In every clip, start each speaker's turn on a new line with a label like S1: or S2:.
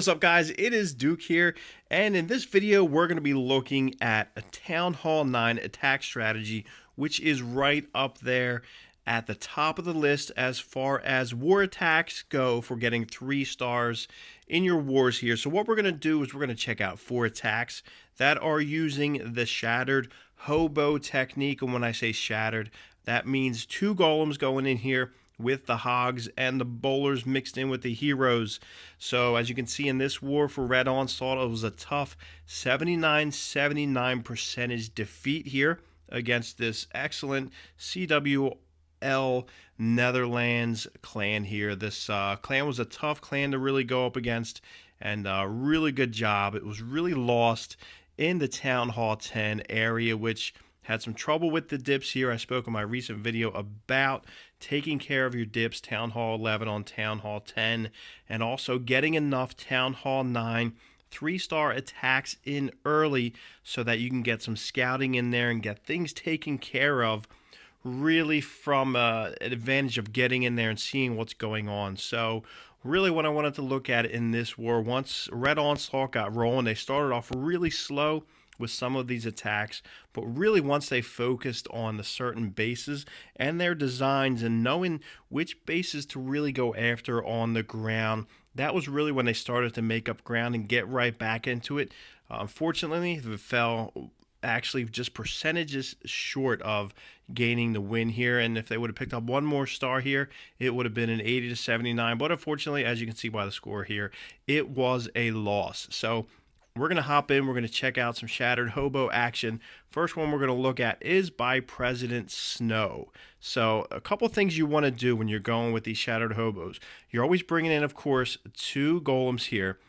S1: what's up guys, it is Duke here, and in this video we're going to be looking at a Town Hall 9 attack strategy, which is right up there at the top of the list as far as war attacks go for getting 3 stars in your wars here. So what we're going to do is we're going to check out 4 attacks that are using the shattered HoBo technique, and when I say shattered, that means 2 golems going in here with the hogs and the bowlers mixed in with the heroes. So as you can see in this war for Red Onslaught, it was a tough 79% defeat here against this excellent CWL Netherlands clan here. This clan was a tough clan to really go up against, and really good job. It was really lost in the Town Hall 10 area, which had some trouble with the dips here. I spoke in my recent video about taking care of your dips, Town Hall 11 on Town Hall 10, and also getting enough Town Hall 9 3-star attacks in early so that you can get some scouting in there and get things taken care of, really from an advantage of getting in there and seeing what's going on. So really what I wanted to look at in this war, once Red Onslaught got rolling, they started off really slow with some of these attacks, but really once they focused on the certain bases and their designs and knowing which bases to really go after on the ground, that was really when they started to make up ground and get right back into it. Unfortunately, they fell actually just percentages short of gaining the win here, and if they would have picked up one more star here, it would have been an 80 to 79, but unfortunately, as you can see by the score here, it was a loss. So we're going to hop in, we're going to check out some shattered HoBo action. First one we're going to look at is by President Snow. So a couple things you want to do when you're going with these shattered HoBos. You're always bringing in, of course, 2 golems here.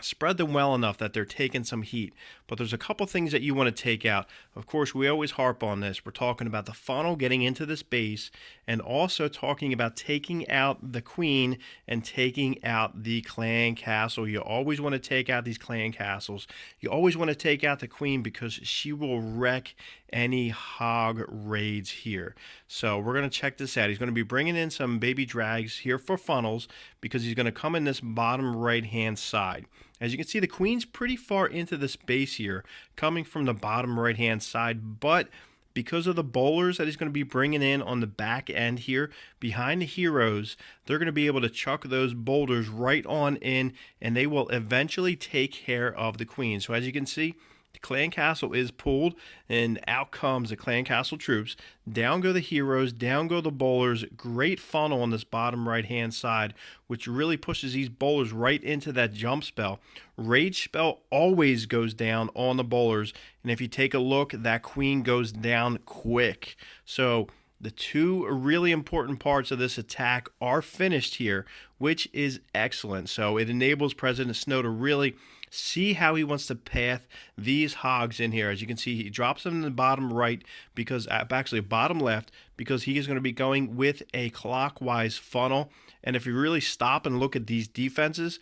S1: Spread them well enough that they're taking some heat, but there's a couple things that you want to take out. Of course, we always harp on this. We're talking about the funnel getting into this base, and also talking about taking out the queen and taking out the clan castle. You always want to take out these clan castles. You always want to take out the queen because she will wreck any hog raids here. So we're going to check this out. He's going to be bringing in some baby drags here for funnels because he's going to come in this bottom right hand side. As you can see, the queen's pretty far into this base here, coming from the bottom right hand side, but because of the bowlers that he's going to be bringing in on the back end here behind the heroes, they're going to be able to chuck those boulders right on in, and they will eventually take care of the queen. So as you can see, the clan castle is pulled, and out comes the clan castle troops. Down go the heroes, down go the bowlers. Great funnel on this bottom right hand side, which really pushes these bowlers right into that jump spell. Rage spell always goes down on the bowlers, and if you take a look, that queen goes down quick. So the 2 really important parts of this attack are finished here, which is excellent. So it enables President Snow to really see how he wants to path these hogs in here. As you can see, he drops them in the bottom right, because actually bottom left, because he is going to be going with a clockwise funnel. And if you really stop and look at these defenses,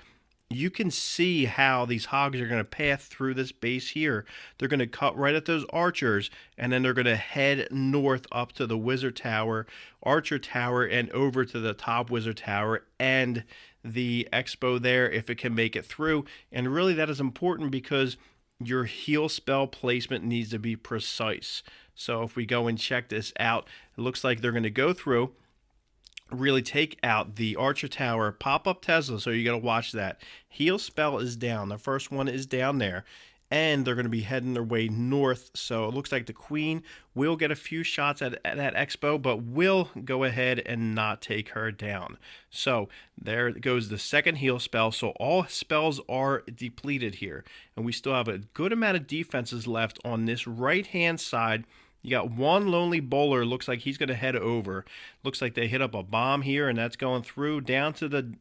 S1: you can see how these hogs are going to path through this base here. They're going to cut right at those archers, and then they're going to head north up to the wizard tower, archer tower, and over to the top wizard tower and the expo there if it can make it through. And really that is important because your heal spell placement needs to be precise. So if we go and check this out, it looks like they're going to go through, really take out the archer tower, pop up Tesla, so you got to watch that. Heal spell is down. The first one is down there, and they're going to be heading their way north. So it looks like the queen will get a few shots at that expo, but will go ahead and not take her down. So there goes the second heal spell. So all spells are depleted here, and we still have a good amount of defenses left on this right hand side. You got one lonely bowler, looks like he's going to head over. Looks like they hit up a bomb here, and that's going through down to the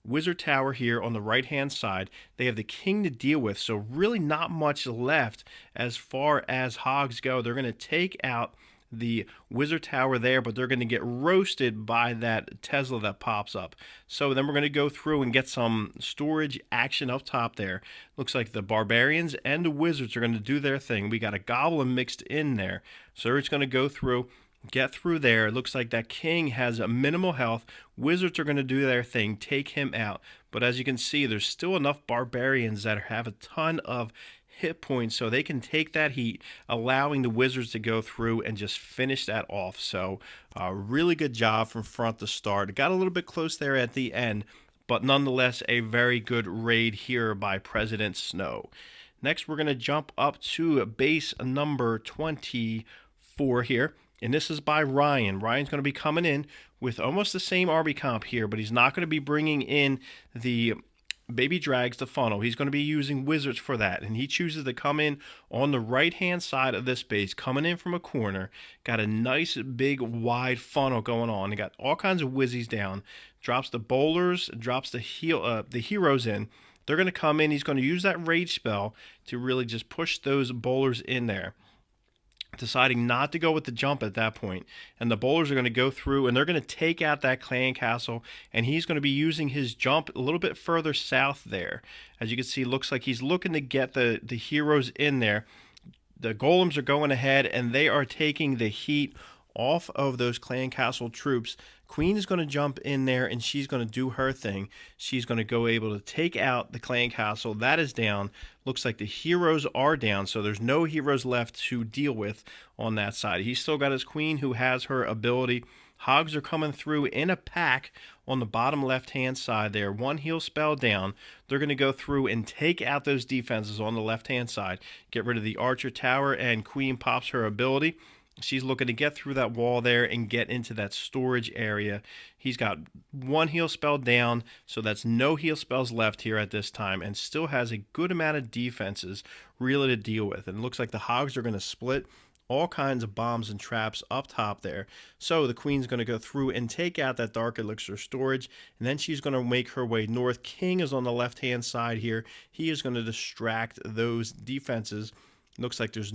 S1: wizard tower here on the right hand side. They have the king to deal with, so really not much left as far as hogs go. They're going to take out the wizard tower there, but they're going to get roasted by that Tesla that pops up. So then we're going to go through and get some storage action up top there. Looks like the barbarians and the wizards are going to do their thing. We got a goblin mixed in there, so it's going to go through, get through there. It looks like that king has a minimal health. Wizards are going to do their thing, take him out. But as you can see, there's still enough barbarians that have a ton of hit points so they can take that heat, allowing the wizards to go through and just finish that off. So really good job from front to start. It got a little bit close there at the end, but nonetheless a very good raid here by President Snow. Next, we're going to jump up to base number 24 here, and this is by Ryan. Ryan's going to be coming in with almost the same RB comp here, but he's not going to be bringing in the baby drags to funnel. He's going to be using wizards for that, and he chooses to come in on the right hand side of this base, coming in from a corner. Got a nice big wide funnel going on. He got all kinds of wizzies down, drops the bowlers, drops the heroes in. They're going to come in. He's going to use that rage spell to really just push those bowlers in there, deciding not to go with the jump at that point. And the bowlers are going to go through and they're going to take out that clan castle, and he's going to be using his jump a little bit further south there. As you can see, looks like he's looking to get the heroes in there. The golems are going ahead and they are taking the heat off of those clan castle troops. Queen is going to jump in there and she's going to do her thing. She's going to go able to take out the clan castle. That is down. Looks like the heroes are down, so there's no heroes left to deal with on that side. He's still got his queen who has her ability. Hogs are coming through in a pack on the bottom left-hand side there. One heal spell down. They're going to go through and take out those defenses on the left-hand side. Get rid of the archer tower, and Queen pops her ability. She's looking to get through that wall there and get into that storage area. He's got one heal spell down, so that's no heal spells left here at this time, and still has a good amount of defenses really to deal with. And it looks like the hogs are going to split all kinds of bombs and traps up top there. So the queen's going to go through and take out that dark elixir storage, and then she's going to make her way north. King is on the left-hand side here. He is going to distract those defenses. Looks like there's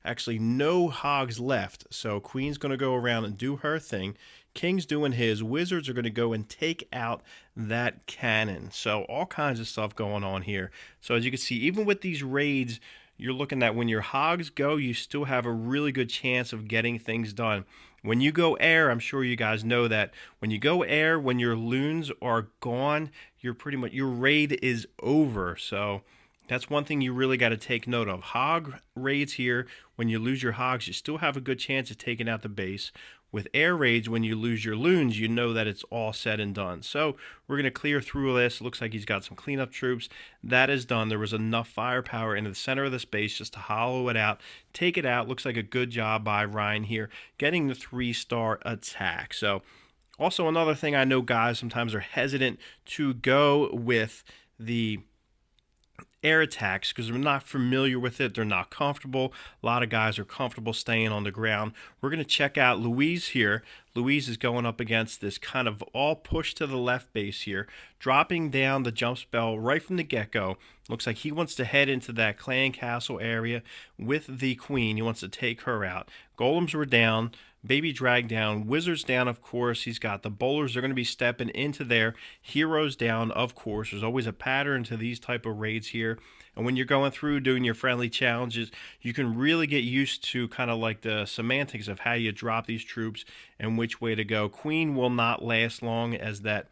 S1: actually no hogs left. So Queen's going to go around and do her thing. King's doing his. Wizards are going to go and take out that cannon. So all kinds of stuff going on here. So as you can see, even with these raids, you're looking at when your hogs go, you still have a really good chance of getting things done. When you go air, I'm sure you guys know that when you go air, when your loons are gone, you're pretty much, your raid is over. So that's one thing you really got to take note of. Hog raids here, when you lose your hogs, you still have a good chance of taking out the base. With air raids, when you lose your loons, you know that it's all said and done. So we're going to clear through this. Looks like he's got some cleanup troops. That is done. There was enough firepower into the center of the space just to hollow it out, take it out. Looks like a good job by Ryan here, getting the 3-star attack. So also another thing, I know guys sometimes are hesitant to go with the air attacks because they're not familiar with it. They're not comfortable. A lot of guys are comfortable staying on the ground. We're going to check out Louise here. Louise is going up against this kind of all push to the left base here, dropping down the jump spell right from the get-go. Looks like he wants to head into that clan castle area with the queen. He wants to take her out. Golems were down. Baby drag down, wizards down, of course. He's got the bowlers. They're going to be stepping into there. Heroes down, of course. There's always a pattern to these type of raids here. And when you're going through doing your friendly challenges, you can really get used to kind of like the semantics of how you drop these troops and which way to go. Queen will not last long as that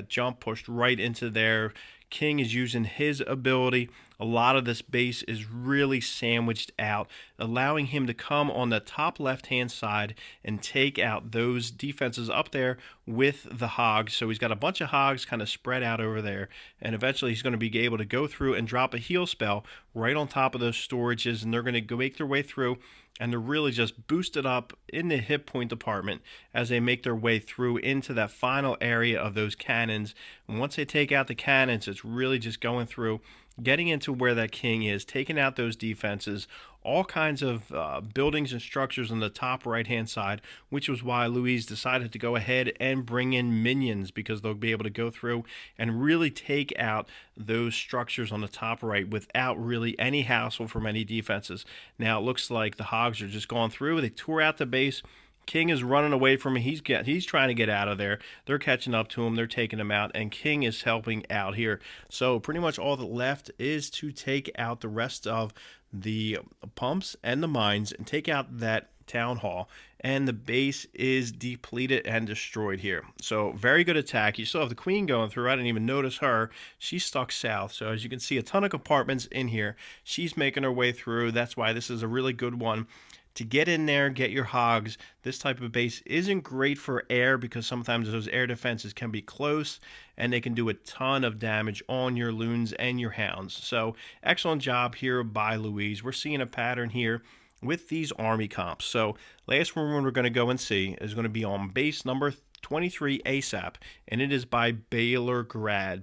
S1: jump pushed right into there. King is using his ability. A lot of this base is really sandwiched out, allowing him to come on the top left-hand side and take out those defenses up there with the hogs. So he's got a bunch of hogs kind of spread out over there, and eventually he's going to be able to go through and drop a heal spell right on top of those storages, and they're going to go make their way through, and they're really just boosted up in the hit point department as they make their way through into that final area of those cannons. And once they take out the cannons, it's really just going through, getting into where that king is, taking out those defenses, all kinds of buildings and structures on the top right-hand side, which was why Louise decided to go ahead and bring in minions, because they'll be able to go through and really take out those structures on the top right without really any hassle from any defenses. Now, it looks like the hogs are just going through. They tore out the base. King is running away from him. He's trying to get out of there. They're catching up to him. They're taking him out, and King is helping out here. So pretty much all that left is to take out the rest of the pumps and the mines and take out that town hall, and the base is depleted and destroyed here. So very good attack. You still have the queen going through. I didn't even notice her. She's stuck south. So as you can see, a ton of compartments in here. She's making her way through. That's why this is a really good one to get in there, get your hogs. This type of base isn't great for air because sometimes those air defenses can be close and they can do a ton of damage on your loons and your hounds. So excellent job here by Louise. We're seeing a pattern here with these army comps. So last one we're going to go and see is going to be on base number 23 ASAP, and it is by Baylor Grad.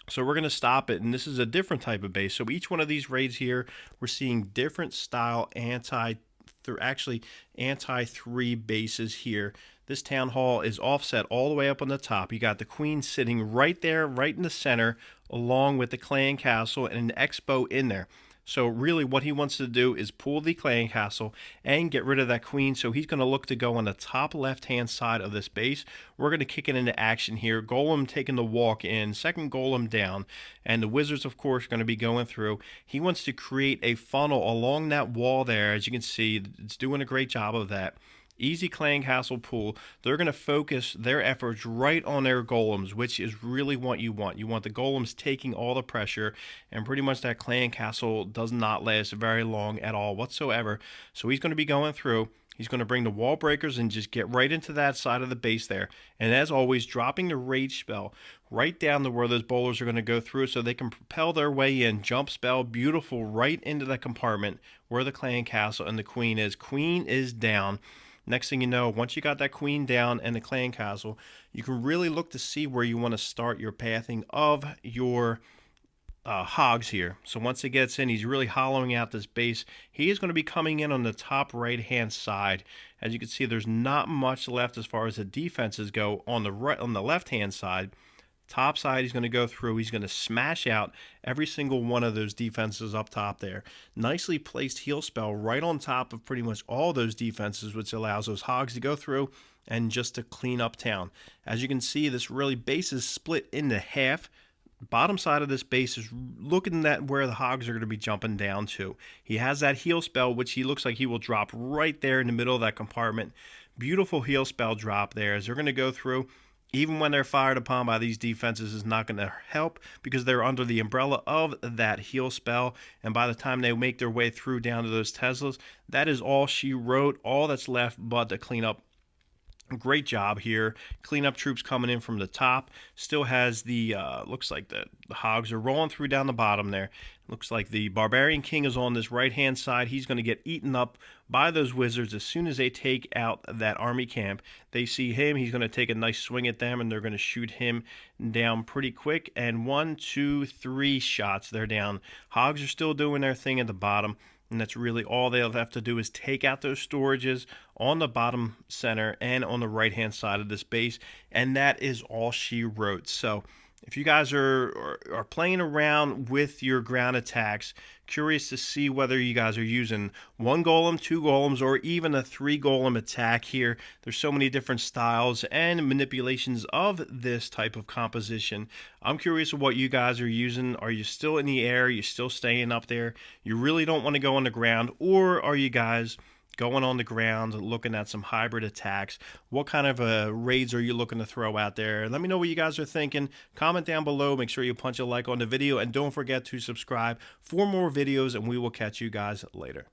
S1: So we're going to stop it, and this is a different type of base. So each one of these raids here, we're seeing different style anti-3 bases here. This town hall is offset all the way up on the top. You got the queen sitting right there, right in the center, along with the clan castle and an expo in there. So really what he wants to do is pull the clan castle and get rid of that queen. So he's going to look to go on the top left-hand side of this base. We're going to kick it into action here. Golem taking the walk in, second golem down, and the wizards, of course, are going to be going through. He wants to create a funnel along that wall there. As you can see, it's doing a great job of that. Easy clan castle pull. They're going to focus their efforts right on their golems, which is really what you want. You want the golems taking all the pressure, and pretty much that clan castle does not last very long at all whatsoever. So he's going to be going through. He's going to bring the wall breakers and just get right into that side of the base there. And as always, dropping the rage spell right down to where those bowlers are going to go through so they can propel their way in. Jump spell, beautiful, right into that compartment where the clan castle and the queen is. Queen is down. Next thing you know, once you got that queen down and the clan castle, you can really look to see where you want to start your pathing of your hogs here. So once it gets in, he's really hollowing out this base. He is going to be coming in on the top right-hand side. As you can see, there's not much left as far as the defenses go on the left-hand side. Top side, he's going to go through. He's going to smash out every single one of those defenses up top there. Nicely placed heal spell right on top of pretty much all those defenses, which allows those hogs to go through and just to clean up town. As you can see, this really base is split into half. Bottom side of this base is looking at where the hogs are going to be jumping down to. He has that heal spell, which he looks like he will drop right there in the middle of that compartment. Beautiful heal spell drop there as they're going to go through. Even when they're fired upon by these defenses, is not going to help because they're under the umbrella of that heal spell. And by the time they make their way through down to those Teslas, that is all she wrote. All that's left but to clean up. Great job here. Cleanup troops coming in from the top. Still has the, looks like the hogs are rolling through down the bottom there. Looks like the Barbarian King is on this right-hand side. He's going to get eaten up by those wizards as soon as they take out that army camp. They see him. He's going to take a nice swing at them, and they're going to shoot him down pretty quick. And 1, 2, 3 shots. They're down. Hogs are still doing their thing at the bottom. And that's really all they'll have to do is take out those storages on the bottom center and on the right-hand side of this base. And that is all she wrote. So if you guys are playing around with your ground attacks, curious to see whether you guys are using 1 golem, 2 golems, or even a 3 golem attack here. There's so many different styles and manipulations of this type of composition. I'm curious of what you guys are using. Are you still in the air? Are you still staying up there? You really don't want to go on the ground, or are you guys going on the ground, looking at some hybrid attacks? What kind of raids are you looking to throw out there? Let me know what you guys are thinking. Comment down below. Make sure you punch a like on the video, and don't forget to subscribe for more videos, and we will catch you guys later.